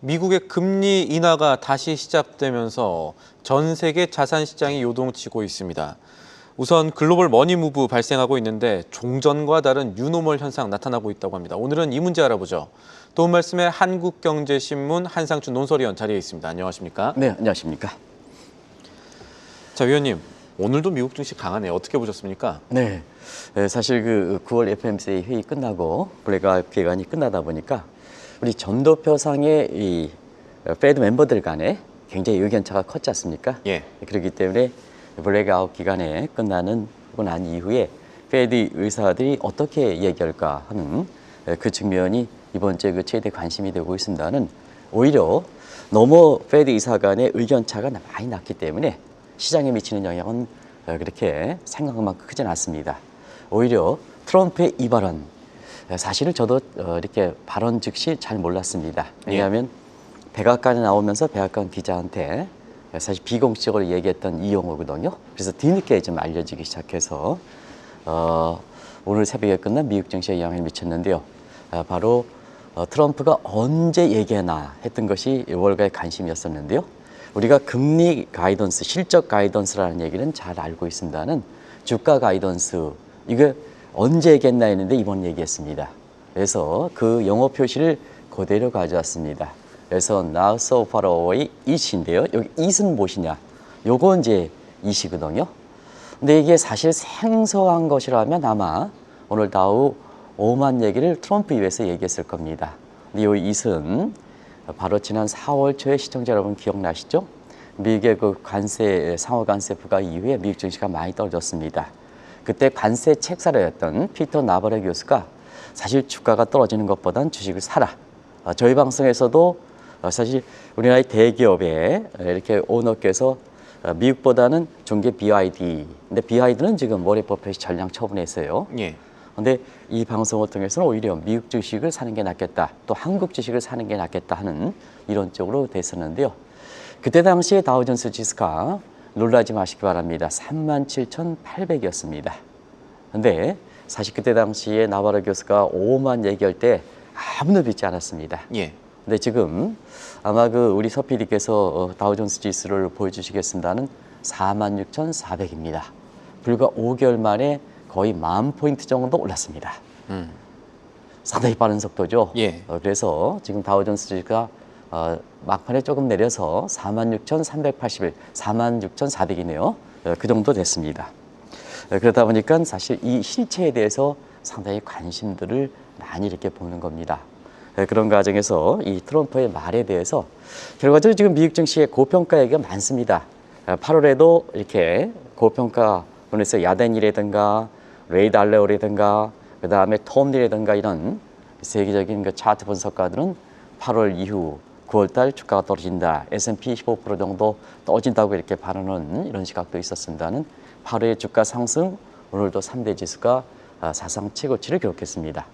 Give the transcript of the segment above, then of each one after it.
미국의 금리 인하가 다시 시작되면서 전 세계 자산 시장이 요동치고 있습니다. 우선 글로벌 머니 무브 발생하고 있는데 종전과 다른 뉴노멀 현상 나타나고 있다고 합니다. 오늘은 이 문제 알아보죠. 도움 말씀에 한국경제신문 한상춘 논설위원 자리에 있습니다. 안녕하십니까? 네, 안녕하십니까? 자, 위원님. 오늘도 미국 증시 강하네요. 어떻게 보셨습니까? 네, 사실 그 9월 FOMC 회의 끝나고 블랙아웃 기간이 끝나다 보니까 우리 전도표상의 이 페드 멤버들 간에 굉장히 의견차가 컸지 않습니까? 예. 그렇기 때문에 블랙아웃 기간에 끝나고 난 이후에 페드 의사들이 어떻게 얘기할까 하는 그 측면이 이번 주에 그 최대 관심이 되고 있습니다는 오히려 너무 페드 의사 간의 의견차가 많이 났기 때문에 시장에 미치는 영향은 그렇게 생각만큼 크진 않습니다. 오히려 트럼프의 이 발언, 사실은 저도 이렇게 발언 즉시 잘 몰랐습니다. 왜냐하면 백악관에 나오면서 백악관 기자한테 사실 비공식적으로 얘기했던 이 용어거든요. 그래서 뒤늦게 좀 알려지기 시작해서 오늘 새벽에 끝난 미국 증시에 영향을 미쳤는데요. 바로 트럼프가 언제 얘기하나 했던 것이 월가의 관심이었었는데요. 우리가 금리 가이던스, 실적 가이던스라는 얘기는 잘 알고 있습니다는 주가 가이던스, 이거 언제 얘기했나 했는데 이번 얘기했습니다. 그래서 그 영어 표시를 그대로 가져왔습니다. 그래서 now so far away it인데요. 여기 it은 무엇이냐? 요거 이제 it이거든요. 근데 이게 사실 생소한 것이라면 아마 오늘 다우 5만 얘기를 트럼프 입에서 얘기했을 겁니다. 근데 이 it은 바로 지난 4월 초에 시청자 여러분 기억나시죠? 미국의 그 관세, 상호 관세 부과 이후에 미국 증시가 많이 떨어졌습니다. 그때 관세 책사라였던 피터 나바로 교수가 사실 주가가 떨어지는 것보단 주식을 사라. 저희 방송에서도 사실 우리나라의 대기업에 이렇게 오너께서 미국보다는 중개 BYD, 근데 BYD는 지금 워렌 버핏이 전량 처분했어요. 예. 근데 이 방송을 통해서는 오히려 미국 주식을 사는 게 낫겠다, 또 한국 주식을 사는 게 낫겠다 하는 이런 쪽으로 됐었는데요. 그때 당시에 다우존스 지수가 놀라지 마시기 바랍니다. 37,800이었습니다. 근데 사실 그때 당시에 나바로 교수가 5만 얘기할 때 아무도 믿지 않았습니다. 예. 근데 지금 아마 그 우리 서PD께서 다우존스 지수를 보여주시겠습니다는 46,400입니다. 불과 5개월 만에 거의 10,000포인트 정도 올랐습니다. 상당히 빠른 속도죠. 예. 그래서 지금 다우존스 지수가 막판에 조금 내려서 46,381, 46,400이네요. 그 정도 됐습니다. 그러다 보니까 사실 이 실체에 대해서 상당히 관심들을 많이 이렇게 보는 겁니다. 그런 과정에서 이 트럼프의 말에 대해서 결과적으로 지금 미국 증시의 고평가 얘기가 많습니다. 8월에도 이렇게 고평가 분에서 야덴이라든가 레이 달레오라든가 그 다음에 톰리라든가 이런 세계적인 그 차트 분석가들은 8월 이후 9월달 주가가 떨어진다. S&P 15% 정도 떨어진다고 이렇게 발언하는 이런 시각도 있었습니다는 8월의 주가 상승, 오늘도 3대 지수가 사상 최고치를 기록했습니다.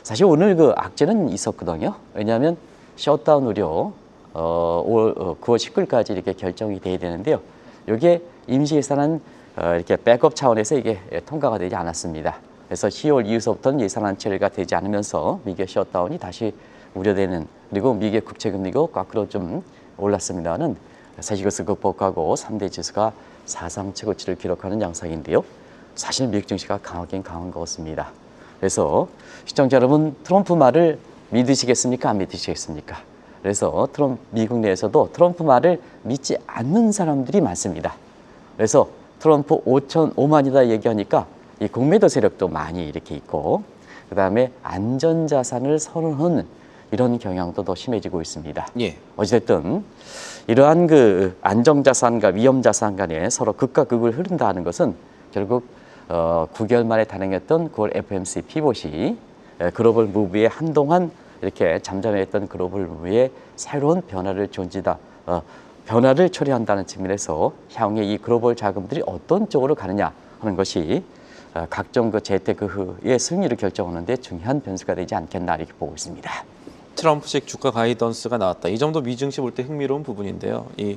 사실 오늘 그 악재는 있었거든요. 왜냐하면 셧다운 우려 9월 19일까지 이렇게 결정이 돼야 되는데요. 이게 임시 예산안 이렇게 백업 차원에서 이게 통과가 되지 않았습니다. 그래서 10월 이후서부터는 예산안 처리가 되지 않으면서 미국의 셧다운이 다시 우려되는, 그리고 미국의 국채금리가 거꾸로 좀 올랐습니다는 사실 이것을 극복하고 3대 지수가 사상 최고치를 기록하는 양상인데요. 사실 미국 증시가 강하긴 강한 것 같습니다. 그래서 시청자 여러분, 트럼프 말을 믿으시겠습니까? 안 믿으시겠습니까? 그래서 미국 내에서도 트럼프 말을 믿지 않는 사람들이 많습니다. 그래서 트럼프 5만이다 얘기하니까 이 공매도 세력도 많이 이렇게 있고, 그 다음에 안전자산을 선호하는 이런 경향도 더 심해지고 있습니다. 예. 어찌됐든 이러한 그 안정자산과 위험자산 간에 서로 극과 극을 흐른다는 것은 결국 9개월 만에 단행했던 9월 FOMC 피봇이 글로벌 무브에 한동안 이렇게 잠잠했던 글로벌 무브에 새로운 변화를 변화를 초래한다는 측면에서 향후에 이 글로벌 자금들이 어떤 쪽으로 가느냐 하는 것이 각종 그 재테크의 승리를 결정하는 데 중요한 변수가 되지 않겠나 이렇게 보고 있습니다. 트럼프식 주가 가이던스가 나왔다. 이 점도 미증시 볼 때 흥미로운 부분인데요. 이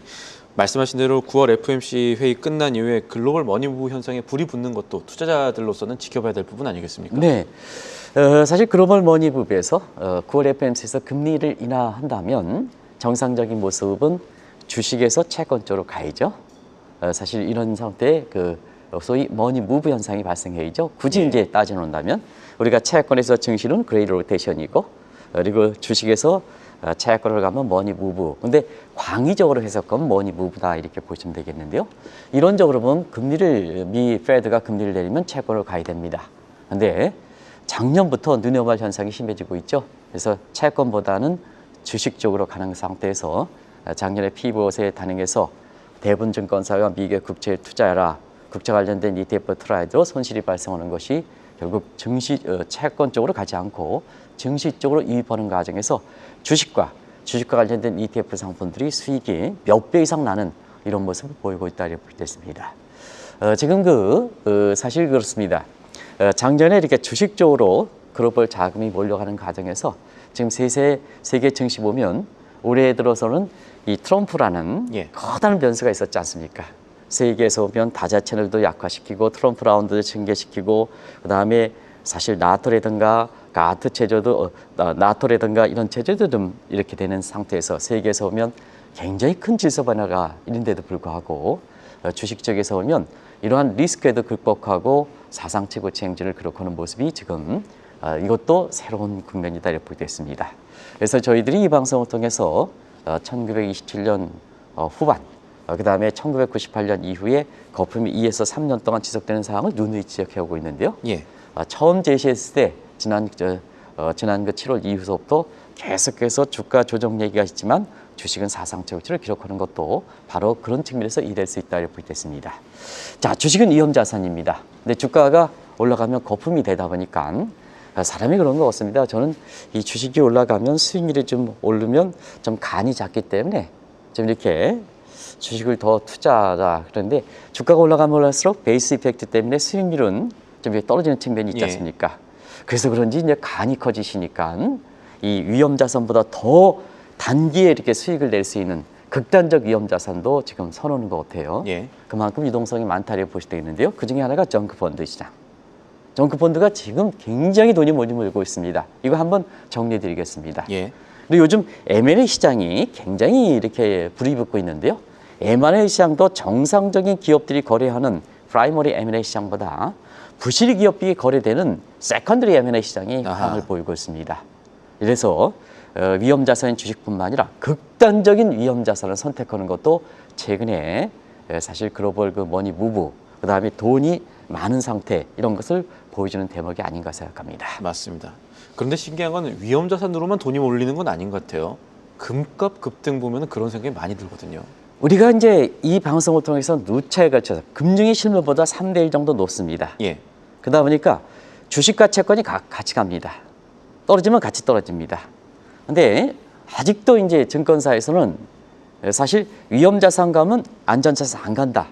말씀하신 대로 9월 FOMC 회의 끝난 이후에 글로벌 머니무브 현상에 불이 붙는 것도 투자자들로서는 지켜봐야 될 부분 아니겠습니까? 네. 사실 글로벌 머니무브에서 9월 FOMC에서 금리를 인하한다면 정상적인 모습은 주식에서 채권 쪽으로 가야죠. 사실 이런 상태에 그 소위 머니 무브 현상이 발생해야죠. 굳이 예. 이제 따져놓는다면 우리가 채권에서 증시는 그레이드 로테이션이고 그리고 주식에서 채권을 가면 머니 무브. 근데 광의적으로 해석하면 머니 무브다 이렇게 보시면 되겠는데요. 이론적으로 보면 미 페드가 금리를 내리면 채권을 가야 됩니다. 근데 작년부터 눈여발 현상이 심해지고 있죠. 그래서 채권보다는 주식 쪽으로 가는 상태에서 작년에 피봇에 단행해서 대부분 증권사가 미국의 국채에 투자해라. 국채 관련된 ETF 트라이드로 손실이 발생하는 것이 결국 채권 쪽으로 가지 않고 증시 쪽으로 이입하는 과정에서 주식과 관련된 ETF 상품들이 수익이 몇 배 이상 나는 이런 모습을 보이고 있다 이렇게 볼 때 있습니다. 지금 사실 그렇습니다. 작년에 이렇게 주식 쪽으로 글로벌 자금이 몰려가는 과정에서 지금 세계 증시 보면 올해 들어서는 이 트럼프라는 예. 커다란 변수가 있었지 않습니까? 세계에서 보면 다자 채널도 약화시키고 트럼프 라운드도 징계시키고 그다음에 사실 나토라든가 가트 체제도 나토라든가 이런 체제도 좀 이렇게 되는 상태에서 세계에서 보면 굉장히 큰 질서 변화가 있는데도 불구하고 주식 쪽에서 보면 이러한 리스크에도 극복하고 사상 최고치 행진을 기록하는 모습이 지금 이것도 새로운 국면이다 이렇게 보게 됐습니다. 그래서 저희들이 이 방송을 통해서 1927년 후반 그 다음에 1998년 이후에 거품이 2에서 3년 동안 지속되는 상황을 누누이 지적해오고 있는데요. 예. 처음 제시했을 때 지난 그 7월 이후부터 계속해서 주가 조정 얘기가 있지만 주식은 사상 최고치를 기록하는 것도 바로 그런 측면에서 이해될 수 있다 이렇게 보겠습니다. 자, 주식은 위험 자산입니다. 근데 주가가 올라가면 거품이 되다 보니까 사람이 그런 것 같습니다. 저는 이 주식이 올라가면 수익률이 좀 오르면 좀 간이 작기 때문에 좀 이렇게 주식을 더 투자하자 그런데 주가가 올라가면 올라갈수록 베이스 이펙트 때문에 수익률은 좀 떨어지는 측면이 있지 않습니까? 그래서 그런지 이제 간이 커지시니까 이 위험 자산보다 더 단기에 이렇게 수익을 낼 수 있는 극단적 위험 자산도 지금 선호하는 것 같아요. 예. 그만큼 유동성이 많다고 보실 때 있는데요. 그 중에 하나가 정크펀드 시장. 정크펀드가 지금 굉장히 돈이 몰리고 있습니다. 이거 한번 정리해 드리겠습니다. 예. 그리고 요즘 M&A 시장이 굉장히 이렇게 불이 붙고 있는데요. M&A 시장도 정상적인 기업들이 거래하는 프라이머리 M&A 시장보다 부실 기업이 거래되는 세컨더리 M&A 시장이 향을 보이고 있습니다. 이래서 위험 자산인 주식뿐만 아니라 극단적인 위험 자산을 선택하는 것도 최근에 사실 글로벌 그 머니 무브 그다음에 돈이 많은 상태 이런 것을 보여주는 대목이 아닌가 생각합니다. 맞습니다. 그런데 신기한 건 위험 자산으로만 돈이 몰리는 건 아닌 것 같아요. 금값 급등 보면 그런 생각이 많이 들거든요. 우리가 이제 이 방송을 통해서 누차에 걸쳐서 금융의 실물보다 3대 1 정도 높습니다. 예. 그러다 보니까 주식과 채권이 같이 갑니다. 떨어지면 같이 떨어집니다. 근데 아직도 이제 증권사에서는 사실 위험 자산 가면 안전 자산 안 간다.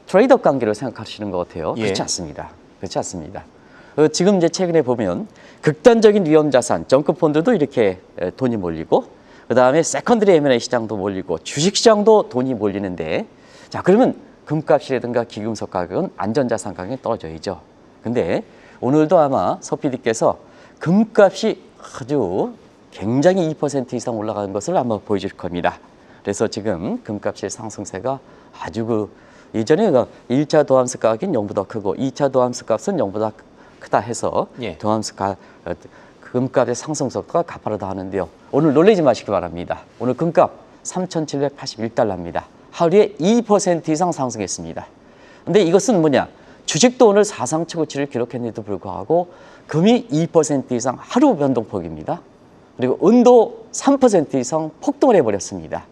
트레이드업 관계로 생각하시는 것 같아요. 예. 그렇지 않습니다. 그렇지 않습니다. 지금 이제 최근에 보면 극단적인 위험 자산, 정크펀드도 이렇게 돈이 몰리고 그다음에 세컨드리 M&A 시장도 몰리고 주식 시장도 돈이 몰리는데 자, 그러면 금값이라든가 기금속 가격은 안전자산 가격이 떨어져야죠. 근데 오늘도 아마 서 PD께서 금값이 아주 굉장히 2% 이상 올라가는 것을 아마 보여줄 겁니다. 그래서 지금 금값의 상승세가 아주 예전에 1차 도함수 가격이 0보다 크고 2차 도함수 값은 0보다 크다 해서 예. 금값의 상승 속도가 가파르다 하는데요. 오늘 놀라지 마시기 바랍니다. 오늘 금값 3,781달러입니다. 하루에 2% 이상 상승했습니다. 근데 이것은 뭐냐? 주식도 오늘 사상 최고치를 기록했는데도 불구하고 금이 2% 이상 하루 변동폭입니다. 그리고 은도 3% 이상 폭등을 해버렸습니다.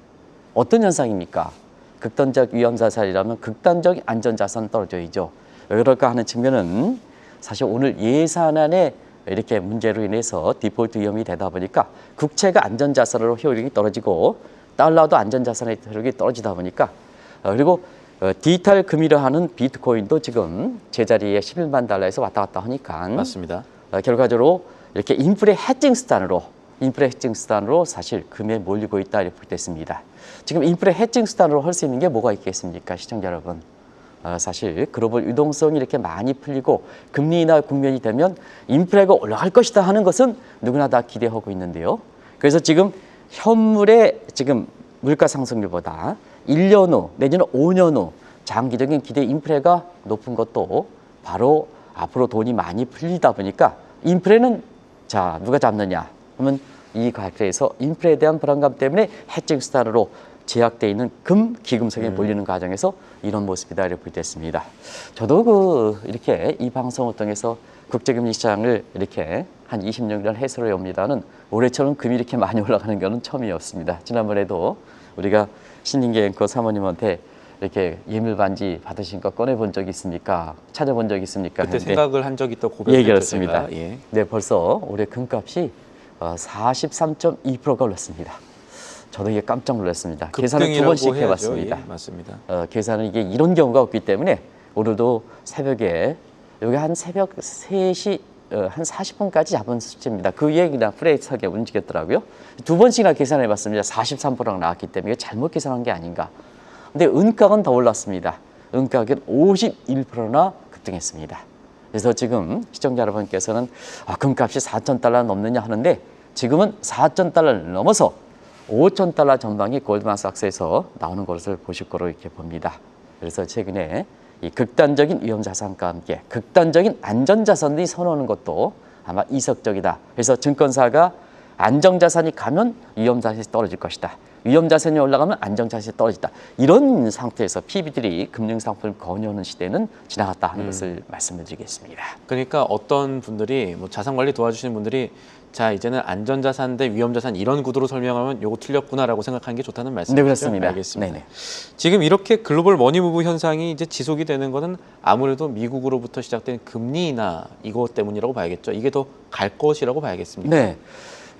어떤 현상입니까? 극단적 위험자산이라면 극단적 안전자산 떨어져야죠. 왜 그럴까 하는 측면은 사실 오늘 예산안에 이렇게 문제로 인해서 디폴트 위험이 되다 보니까 국채가 안전자산으로 효력이 떨어지고 달러도 안전자산의 효력이 떨어지다 보니까 그리고 디지털 금이라 하는 비트코인도 지금 제자리에 11만 달러에서 왔다 갔다 하니까 맞습니다. 결과적으로 이렇게 인플레 해칭 수단으로 사실 금에 몰리고 있다 이렇게 됐습니다. 지금 인플레 해칭 수단으로 할 수 있는 게 뭐가 있겠습니까, 시청자 여러분? 사실 글로벌 유동성이 이렇게 많이 풀리고 금리 인하 국면이 되면 인플레가 올라갈 것이다 하는 것은 누구나 다 기대하고 있는데요. 그래서 지금 현물의 지금 물가 상승률보다 1년 후 내지는 5년 후 장기적인 기대 인플레가 높은 것도 바로 앞으로 돈이 많이 풀리다 보니까 인플레는 자 누가 잡느냐 하면 이 과학자에서 인플레에 대한 불안감 때문에 해칭 수단으로 제약되어 있는 기금성에 몰리는 과정에서 이런 모습이다 이렇게 볼 때 있습니다. 저도 이렇게 이 방송을 통해서 국제금리 시장을 이렇게 한 20년간 해설해 옵니다는 올해처럼 금이 이렇게 많이 올라가는 것은 처음이었습니다. 지난번에도 우리가 신인계 앵커 사모님한테 이렇게 예물 반지 받으신 거 꺼내본 적 있습니까? 찾아본 적 있습니까? 그때 생각을 한 적이 또 고백했죠. 얘기했습니다. 제가. 예. 네, 벌써 올해 금값이 43.2%가 올랐습니다. 저도 이게 깜짝 놀랐습니다. 계산을 두 급등이라고 번씩 해야죠. 해봤습니다. 예, 맞습니다. 계산은 이게 이런 경우가 없기 때문에 오늘도 새벽에 여기 한 새벽 3시 한 40분까지 잡은 수치입니다. 그 위에 그냥 프레이스하게 움직였더라고요. 두 번씩이나 계산해봤습니다. 43%가 나왔기 때문에 이게 잘못 계산한 게 아닌가. 근데 은가는 더 올랐습니다. 은가격은 51%나 급등했습니다. 그래서 지금 시청자 여러분께서는 금값이 4,000달러 넘느냐 하는데 지금은 4,000달러를 넘어서 5,000달러 전방이 골드만삭스에서 나오는 것을 보실 거로 이렇게 봅니다. 그래서 최근에 이 극단적인 위험 자산과 함께 극단적인 안전 자산들이 선호하는 것도 아마 이석적이다. 그래서 증권사가 안정 자산이 가면 위험 자산이 떨어질 것이다. 위험 자산이 올라가면 안정 자산이 떨어진다. 이런 상태에서 PB들이 금융 상품을 권유하는 시대는 지나갔다 하는 것을 말씀을 드리겠습니다. 그러니까 어떤 분들이 뭐 자산 관리 도와주시는 분들이 자 이제는 안전 자산 대 위험 자산 이런 구도로 설명하면 요거 틀렸구나라고 생각하는 게 좋다는 말씀이시죠? 네, 그렇습니다. 알겠습니다. 네네. 지금 이렇게 글로벌 머니 무브 현상이 이제 지속이 되는 것은 아무래도 미국으로부터 시작된 금리 인하 이것 때문이라고 봐야겠죠. 이게 더 갈 것이라고 봐야겠습니다. 네.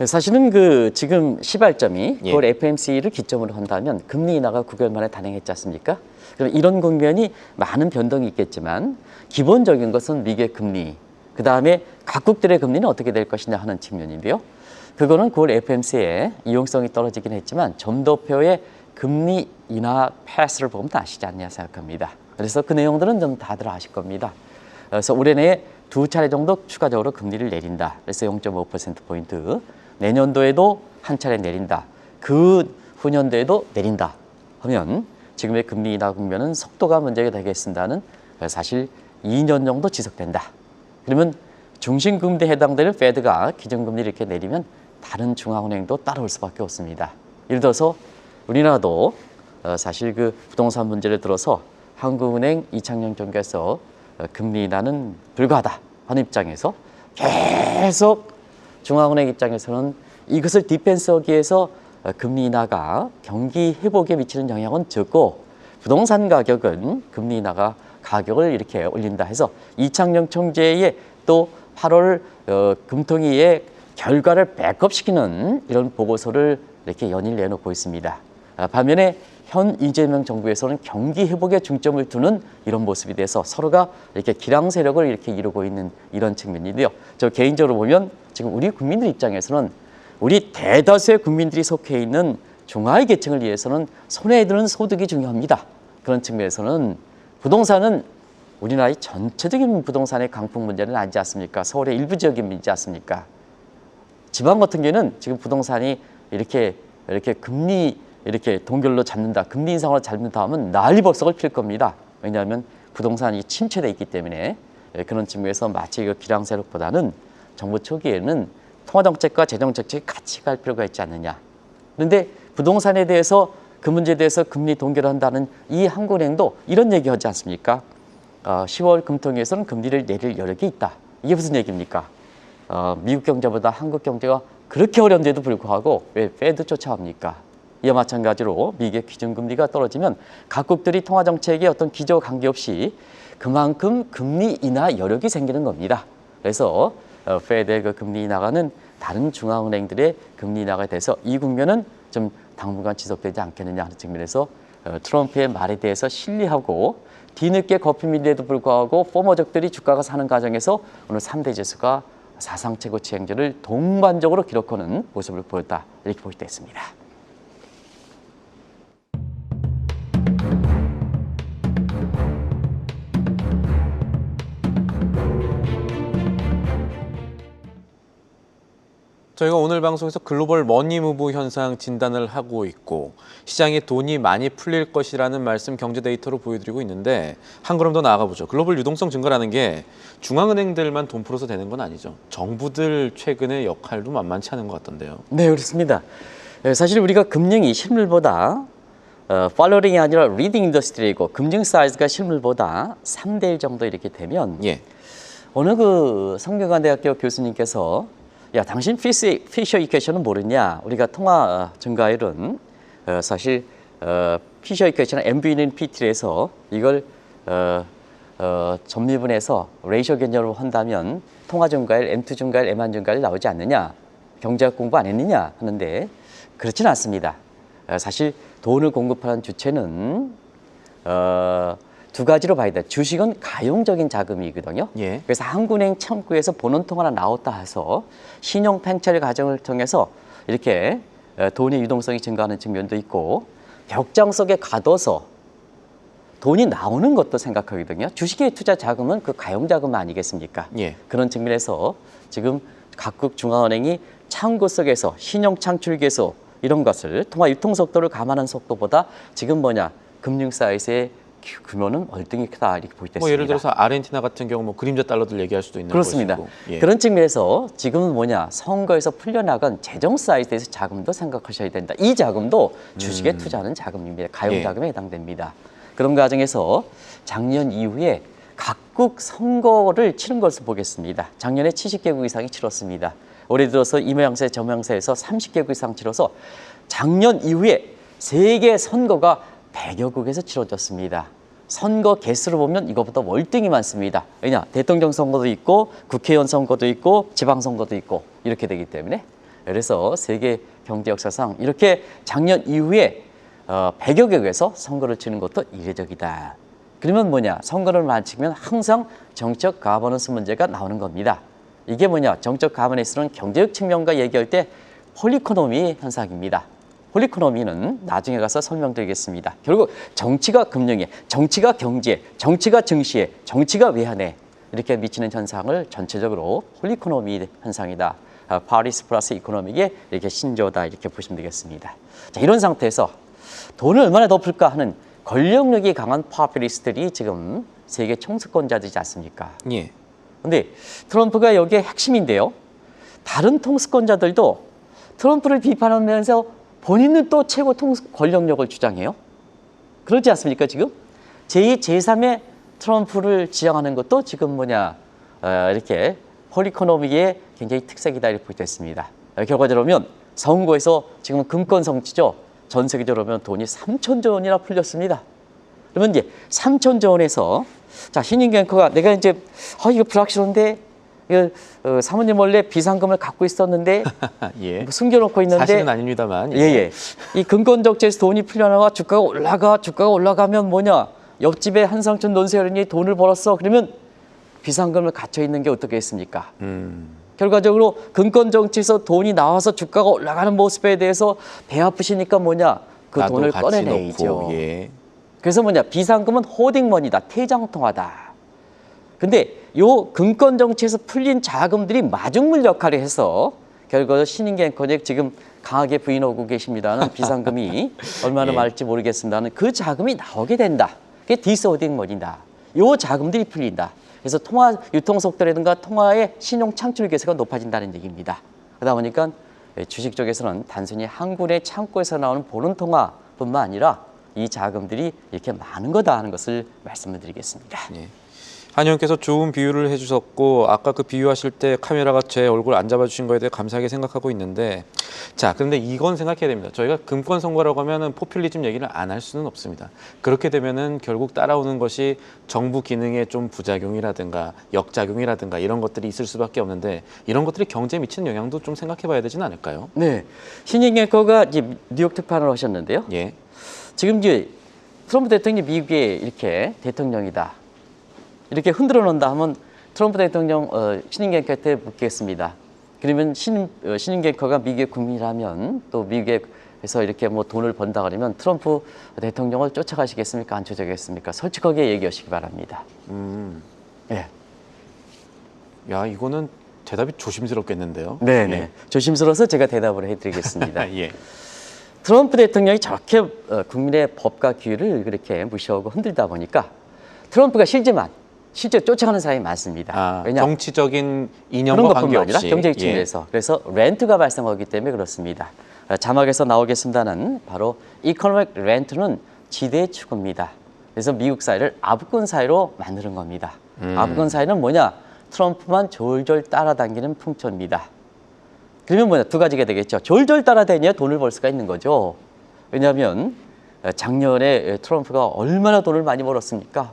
사실은 지금 시발점이 예. 그걸 FMC를 기점으로 한다면 금리 인하가 9개월 만에 단행했지 않습니까? 그럼 이런 국면이 많은 변동이 있겠지만 기본적인 것은 미국의 금리, 그 다음에 각국들의 금리는 어떻게 될 것이냐 하는 측면인데요. 그거는 9월 FMC의 이용성이 떨어지긴 했지만 점도표의 금리 인하 패스를 보면 아시지 않냐 생각합니다. 그래서 그 내용들은 좀 다들 아실 겁니다. 그래서 올해 내에 2차례 정도 추가적으로 금리를 내린다. 그래서 0.5%포인트. 내년도에도 한 차례 내린다. 그 후년도에도 내린다. 하면 지금의 금리 인하 국면은 속도가 문제가 되겠습니다는 사실 2년 정도 지속된다. 그러면 중심금리에 해당되는 페드가 기준금리를 이렇게 내리면 다른 중앙은행도 따라올 수밖에 없습니다. 예를 들어서 우리나라도 사실 그 부동산 문제를 들어서 한국은행 이창용 총재께서 금리 인하는 불가하다 하는 입장에서 계속 중앙은행 입장에서는 이것을 디펜스하기 위해서 금리 인하가 경기 회복에 미치는 영향은 적고 부동산 가격은 금리 인하가 가격을 이렇게 올린다 해서 이창용 총재의 또 8월 금통위의 결과를 백업시키는 이런 보고서를 이렇게 연일 내놓고 있습니다. 반면에 현 이재명 정부에서는 경기 회복에 중점을 두는 이런 모습이 돼서 서로가 이렇게 기량 세력을 이렇게 이루고 있는 이런 측면인데요. 저 개인적으로 보면 지금 우리 국민들 입장에서는 우리 대다수의 국민들이 속해 있는 중하위 계층을 위해서는 손에 드는 소득이 중요합니다. 그런 측면에서는 부동산은 우리나라의 전체적인 부동산의 강풍 문제는 아니지 않습니까? 서울의 일부 지역이 문제지 않습니까? 지방 같은 경우는 지금 부동산이 이렇게 금리 이렇게 동결로 잡는다, 금리 인상으로 잡는다 하면 난리법석을 필 겁니다. 왜냐하면 부동산이 침체돼 있기 때문에 그런 측면에서 마치 그 기량세력보다는 정부 초기에는 통화정책과 재정정책이 같이 갈 필요가 있지 않느냐. 그런데 부동산에 대해서 그 문제에 대해서 금리 동결을 한다는 이 한국은행도 이런 얘기하지 않습니까? 10월 금통위에서는 금리를 내릴 여력이 있다. 이게 무슨 얘기입니까? 미국 경제보다 한국 경제가 그렇게 어려운데도 불구하고 왜 페드 쫓아옵니까? 이와 마찬가지로 미국의 기준금리가 떨어지면 각국들이 통화정책에 어떤 기조 관계없이 그만큼 금리 인하 여력이 생기는 겁니다. 그래서 페드의 그 금리 인하가는 다른 중앙은행들의 금리 인하가 돼서 이 국면은 좀 당분간 지속되지 않겠느냐 하는 측면에서 트럼프의 말에 대해서 신뢰하고 뒤늦게 거품인데도 불구하고 포머족들이 주가가 사는 과정에서 오늘 3대 지수가 사상 최고치 행진을 동반적으로 기록하는 모습을 보였다. 이렇게 볼 수 있습니다. 저희가 오늘 방송에서 글로벌 머니무브 현상 진단을 하고 있고 시장에 돈이 많이 풀릴 것이라는 말씀 경제 데이터로 보여드리고 있는데 한 걸음 더 나아가 보죠. 글로벌 유동성 증가라는 게 중앙은행들만 돈 풀어서 되는 건 아니죠. 정부들 최근의 역할도 만만치 않은 것 같던데요. 네, 그렇습니다. 사실 우리가 금융이 실물보다 팔로잉이 아니라 리딩 인더스트리이고 금융 사이즈가 실물보다 3대 1 정도 이렇게 되면 예. 어느 그 성균관대학교 교수님께서 야, 당신 피셔 이퀘이션은 모르냐? 우리가 통화 증가율은 사실 피셔 이퀘이션은 MV는 PT에서 이걸 점미분해서 레이셔 개념으로 한다면 통화 증가율, M2 증가율, M1 증가율 나오지 않느냐? 경제학 공부 안 했느냐? 하는데 그렇지는 않습니다. 사실 돈을 공급하는 주체는 두 가지로 봐야 돼. 주식은 가용적인 자금이거든요. 예. 그래서 한국은행 창구에서 본원통 하나 나왔다 해서 신용 팽창 과정을 통해서 이렇게 돈의 유동성이 증가하는 측면도 있고 벽장 속에 가둬서 돈이 나오는 것도 생각하거든요. 주식의 투자 자금은 그 가용 자금 아니겠습니까? 예. 그런 측면에서 지금 각국 중앙은행이 창구 속에서 신용 창출 계속 이런 것을 통화 유통 속도를 감안한 속도보다 지금 금융 사이즈의 규모는 월등히 크다 이렇게 볼 때 있습니다. 예를 들어서 아르헨티나 같은 경우 그림자 달러들 얘기할 수도 있는 그렇습니다. 것이고. 예. 그런 측면에서 지금은 선거에서 풀려나간 재정 사이즈에서 자금도 생각하셔야 된다. 이 자금도 주식에 투자하는 자금입니다. 가용 예. 자금에 해당됩니다. 그런 과정에서 작년 이후에 각국 선거를 치른 것을 보겠습니다. 작년에 70개국 이상이 치렀습니다. 올해 들어서 이 모양새 저 모양새에서 30개국 이상 치러서 작년 이후에 세계 선거가 100여 국에서 치러졌습니다. 선거 개수로 보면 이것보다 월등히 많습니다. 왜냐? 대통령 선거도 있고 국회의원 선거도 있고 지방선거도 있고 이렇게 되기 때문에 그래서 세계 경제 역사상 이렇게 작년 이후에 100여 개국에서 선거를 치는 것도 이례적이다. 그러면 선거를 마치면 항상 정책 가버넌스 문제가 나오는 겁니다. 이게 정책 가버넌스는 경제적 측면과 얘기할 때 홀이코노미 현상입니다. 홀이코노미는 나중에 가서 설명드리겠습니다. 결국 정치가 금융에, 정치가 경제에, 정치가 증시에, 정치가 외환에 이렇게 미치는 현상을 전체적으로 홀이코노미 현상이다. 파리스 플러스 이코노믹의 이렇게 신조어다 이렇게 보시면 되겠습니다. 자, 이런 상태에서 돈을 얼마나 더 풀까 하는 권력력이 강한 파퓰리스트들이 지금 세계 총수권자들이지 않습니까? 예. 근데 트럼프가 여기에 핵심인데요. 다른 통수권자들도 트럼프를 비판하면서 본인은 또 최고 권력력을 주장해요. 그렇지 않습니까, 지금? 제2, 제3의 트럼프를 지향하는 것도 지금 이렇게 홀이코노믹의 굉장히 특색이다 이렇게 보겠습니다. 결과적으로 보면 선거에서 지금 금권 성취죠. 전 세계적으로 보면 돈이 3천조 원이나 풀렸습니다. 그러면 이제 3천조 원에서 자, 신인 앵커가 내가 이거 불확실한데 사모님 원래 비상금을 갖고 있었는데 예. 숨겨놓고 있는데 사실은 아닙니다만. 예. 이 금권적재에서 돈이 풀려나와 주가가 올라가면 옆집에 한상춘 논세혈인이 돈을 벌었어. 그러면 비상금을 갇혀 있는 게 어떻게 했습니까? 결과적으로 금권정치에서 돈이 나와서 주가가 올라가는 모습에 대해서 배 아프시니까 그 나도 돈을 같이 꺼내내죠. 넣고, 예. 그래서 비상금은 호딩머니다. 퇴장통화다. 근데 요 금권 정치에서 풀린 자금들이 마중물 역할을 해서 결과적으로 신인기 앵커님 지금 강하게 부인하고 계십니다는 비상금이 얼마나 예. 많을지 모르겠습니다는 그 자금이 나오게 된다. 그게 디스호딩머니다. 요 자금들이 풀린다. 그래서 통화 유통 속도라든가 통화의 신용 창출 계수가 높아진다는 얘기입니다. 그러다 보니까 주식 쪽에서는 단순히 한국의 창고에서 나오는 보는 통화뿐만 아니라 이 자금들이 이렇게 많은 거다 하는 것을 말씀을 드리겠습니다. 예. 한 의원께서 좋은 비유를 해주셨고 아까 그 비유하실 때 카메라가 제 얼굴 안 잡아주신 거에 대해 감사하게 생각하고 있는데 자, 그런데 이건 생각해야 됩니다. 저희가 금권 선거라고 하면은 포퓰리즘 얘기를 안 할 수는 없습니다. 그렇게 되면은 결국 따라오는 것이 정부 기능의 좀 부작용이라든가 역작용이라든가 이런 것들이 있을 수밖에 없는데 이런 것들이 경제에 미치는 영향도 좀 생각해봐야 되지는 않을까요? 네, 신인 앵커가 이제 뉴욕 특파원을 하셨는데요. 예. 지금 이제 트럼프 대통령이 미국의 이렇게 대통령이다. 이렇게 흔들어 놓는다 하면 트럼프 대통령 신인 앵커한테 묻겠습니다. 그러면 신인 앵커가 미국의 국민이라면 또 미국에서 이렇게 돈을 번다 그러면 트럼프 대통령을 쫓아가시겠습니까? 안 쫓아가겠습니까? 솔직하게 얘기하시기 바랍니다. 음. 예. 야, 이거는 대답이 조심스럽겠는데요. 네네. 조심스러워서 제가 대답을 해드리겠습니다. 예. 트럼프 대통령이 저렇게 국민의 법과 규율을 그렇게 무시하고 흔들다 보니까 트럼프가 실제로 쫓아가는 사람이 많습니다. 아, 왜냐? 정치적인 그런 이념과 것뿐만 아니라 관계없이. 경제적 예. 측면에서. 그래서 렌트가 발생하기 때문에 그렇습니다. 자막에서 나오겠습니다는 바로 이코노믹 렌트는 지대의 축입니다. 그래서 미국 사회를 아부권 사회로 만드는 겁니다. 아부권 사회는 뭐냐? 트럼프만 졸졸 따라다니는 풍토입니다. 그러면 뭐냐? 두 가지가 되겠죠. 졸졸 따라다녀야 돈을 벌 수가 있는 거죠. 왜냐하면 작년에 트럼프가 얼마나 돈을 많이 벌었습니까?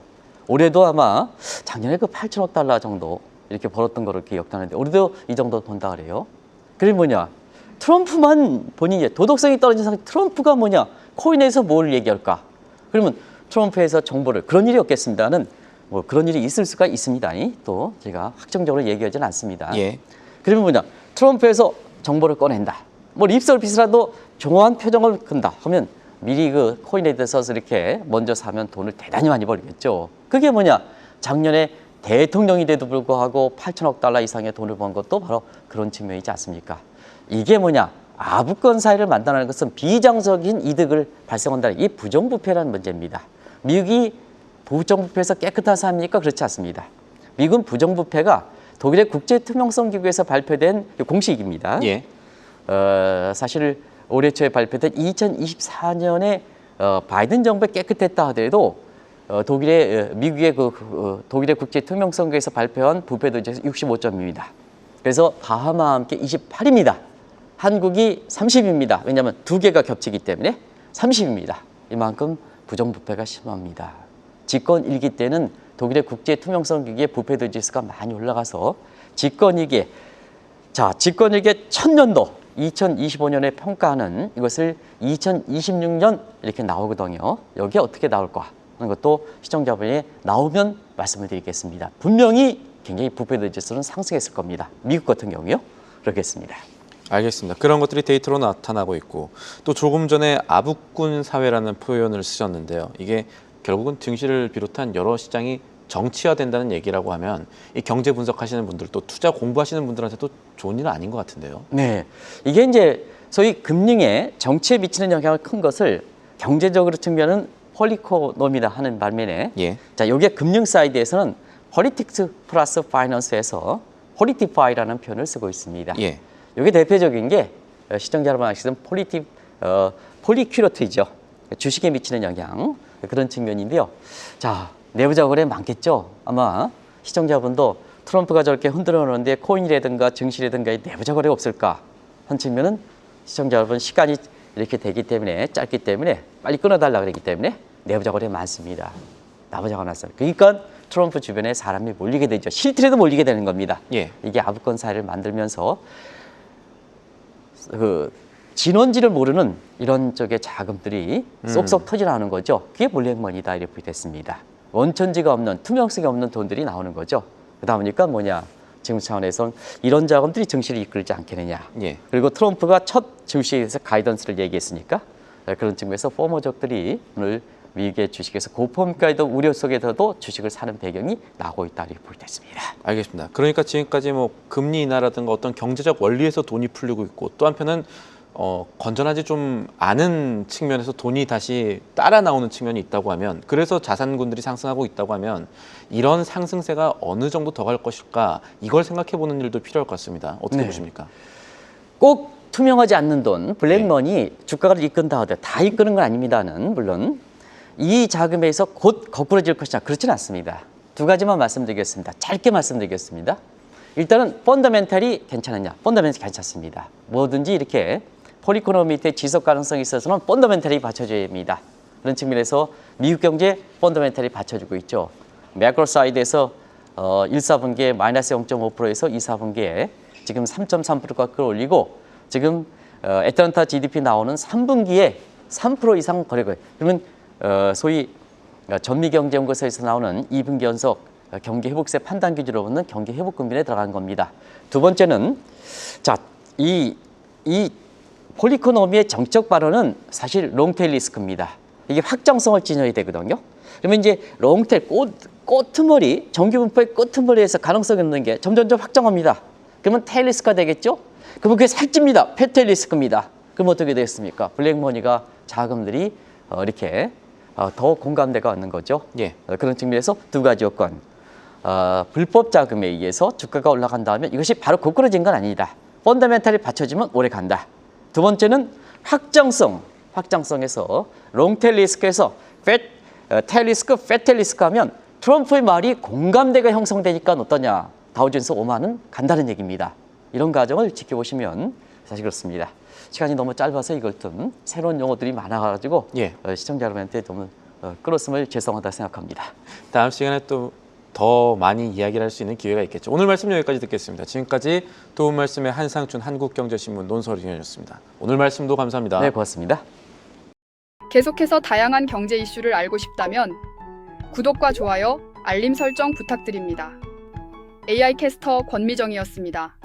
올해도 아마 작년에 그 8천억 달러 정도 이렇게 벌었던 거를 기억하는데 올해도 이 정도 번다 그래요. 그게 뭐냐? 트럼프만 본인이 도덕성이 떨어진 상태 트럼프가 뭐냐? 코인에서 뭘 얘기할까? 그러면 트럼프에서 정보를 그런 일이 없겠습니다는 뭐 그런 일이 있을 수가 있습니다. 또 제가 확정적으로 얘기하지는 않습니다. 예. 그러면 뭐냐? 트럼프에서 정보를 꺼낸다. 뭐 립서비스라도 조용한 표정을 끈다 하면 미리 그 코인에 대해서 이렇게 먼저 사면 돈을 대단히 많이 벌겠죠. 그게 뭐냐? 작년에 대통령이 돼도 불구하고 8천억 달러 이상의 돈을 번 것도 바로 그런 측면이지 않습니까? 이게 뭐냐? 아부권 사회를 만들어내는 것은 비정적인 이득을 발생한다는 이 부정부패라는 문제입니다. 미국이 부정부패에서 깨끗한 사회입니까? 그렇지 않습니다. 미국은 부정부패가 독일의 국제투명성기구에서 발표된 공식입니다. 예. 사실 올해 초에 발표된 2024년에 바이든 정부가 깨끗했다 하더라도 미국의 독일의 국제투명성기구에서 발표한 부패도 이제 65점입니다. 그래서 바하마와 함께 28입니다. 한국이 30입니다. 왜냐하면 두 개가 겹치기 때문에 30입니다. 이만큼 부정부패가 심합니다. 집권 1기 때는 독일의 국제투명성기구의 부패도 지수가 많이 올라가서 집권 2기에 집권 1기의 1000년도 2025년에 평가하는 이것을 2026년 이렇게 나오거든요. 여기에 어떻게 나올까 하는 것도 시청자분이 나오면 말씀을 드리겠습니다. 분명히 굉장히 부패도 지수는 상승했을 겁니다. 미국 같은 경우요. 그렇겠습니다. 알겠습니다. 그런 것들이 데이터로 나타나고 있고 또 조금 전에 아부꾼 사회라는 표현을 쓰셨는데요. 이게 결국은 증시를 비롯한 여러 시장이 정치화된다는 얘기라고 하면 이 경제 분석하시는 분들 또 투자 공부하시는 분들한테도 좋은 일은 아닌 것 같은데요. 네, 이게 이제 소위 금융에 정치에 미치는 영향을 큰 것을 경제적으로 측면은 폴리코노미다 하는 반면에 예. 자, 여기에 금융 사이드에서는 폴리틱스 플러스 파이낸스에서 폴리티파이라는 표현을 쓰고 있습니다. 예. 이게 대표적인 게 시청자 여러분 아시는 폴리큐러트이죠. 주식에 미치는 영향 그런 측면인데요. 자, 내부자 거래 많겠죠. 아마 시청자분도 트럼프가 저렇게 흔들어 놓는데 코인이라든가 증시라든가 내부자 거래가 없을까 한 측면은 시청자 여러분 시간이 이렇게 되기 때문에 짧기 때문에 빨리 끊어달라 그러기 때문에 내부자 거래 많습니다. 나부자가 났어요. 그러니까 트럼프 주변에 사람이 몰리게 되죠. 실트라도 몰리게 되는 겁니다. 예. 이게 아부권 사회를 만들면서 그 진원지를 모르는 이런 쪽의 자금들이 쏙쏙 터지나오는 거죠. 그게 몰래행먼이다 이렇게 됐습니다. 원천지가 없는 투명성이 없는 돈들이 나오는 거죠. 그러다 보니까 뭐냐 지금 차원에서는 이런 자금들이 증시를 이끌지 않겠느냐. 예. 그리고 트럼프가 첫 증시에서 가이던스를 얘기했으니까 그런 측면에서 포머족들이 오늘 미국의 주식에서 고품가에도 우려 속에서도 주식을 사는 배경이 나오고 있다 이렇게 볼 때 있습니다. 알겠습니다. 그러니까 지금까지 뭐 금리 인하라든가 어떤 경제적 원리에서 돈이 풀리고 있고 또 한편은 건전하지 좀 않은 측면에서 돈이 다시 따라 나오는 측면이 있다고 하면 그래서 자산군들이 상승하고 있다고 하면 이런 상승세가 어느 정도 더 갈 것일까 이걸 생각해 보는 일도 필요할 것 같습니다. 어떻게 네. 보십니까? 꼭 투명하지 않는 돈, 블랙머니 주가를 이끈다 하더라도 다 이끄는 건 아닙니다는 물론 이 자금에서 곧 거꾸로질 것이냐 그렇지는 않습니다. 두 가지만 말씀드리겠습니다. 짧게 말씀드리겠습니다. 일단은 펀더멘탈이 괜찮느냐? 펀더멘탈이 괜찮습니다. 뭐든지 이렇게 폴리코노미 밑에 지속 가능성이 있어서는 펀더멘탈이 받쳐줘야 합니다. 그런 측면에서 미국 경제 펀더멘탈이 받쳐주고 있죠. 매크로 사이드에서 1, 4분기에 마이너스 0.5%에서 2, 4분기에 지금 3.3%가 끌어올리고 지금 애틀란타 GDP 나오는 3분기에 3% 이상 거래고요. 그러면 소위 전미경제연구소에서 나오는 2분기 연속 경기 회복세 판단 기준으로 보는 경기 회복 국면에 들어간 겁니다. 두 번째는 자, 이 폴리코노미의 정적 발언은 사실 롱테일 리스크입니다. 이게 확정성을 지녀야 되거든요. 그러면 이제 롱테일 꽃트머리 정규분포의 꽃트머리에서 가능성이 있는 게 점점점 확정합니다. 그러면 테일 리스크가 되겠죠? 그러면 그게 살찝니다. 페테일 리스크입니다. 그럼 어떻게 되겠습니까? 블랙머니가 자금들이 이렇게 더 공감대가 왔는 거죠. 예. 그런 측면에서 두 가지 요건. 불법 자금에 의해서 주가가 올라간다면 이것이 바로 고꾸라진 건 아니다. 펀더멘탈이 받쳐지면 오래 간다. 두 번째는 확장성에서 롱테일 리스크에서 테일 리스크, 패테일 리스크 하면 트럼프의 말이 공감대가 형성되니까 어떠냐. 다우존스 5만은 간다는 얘기입니다. 이런 과정을 지켜보시면 사실 그렇습니다. 시간이 너무 짧아서 이걸 좀 새로운 용어들이 많아가지고 예. 시청자 여러분한테 좀 끌었음을 죄송하다 생각합니다. 다음 시간에 또 더 많이 이야기를 할 수 있는 기회가 있겠죠. 오늘 말씀 여기까지 듣겠습니다. 지금까지 도움 말씀의 한상춘 한국경제신문 논설위원이었습니다. 오늘 말씀도 감사합니다. 네, 고맙습니다. 계속해서 다양한 경제 이슈를 알고 싶다면 구독과 좋아요, 알림 설정 부탁드립니다. AI 캐스터 권미정이었습니다.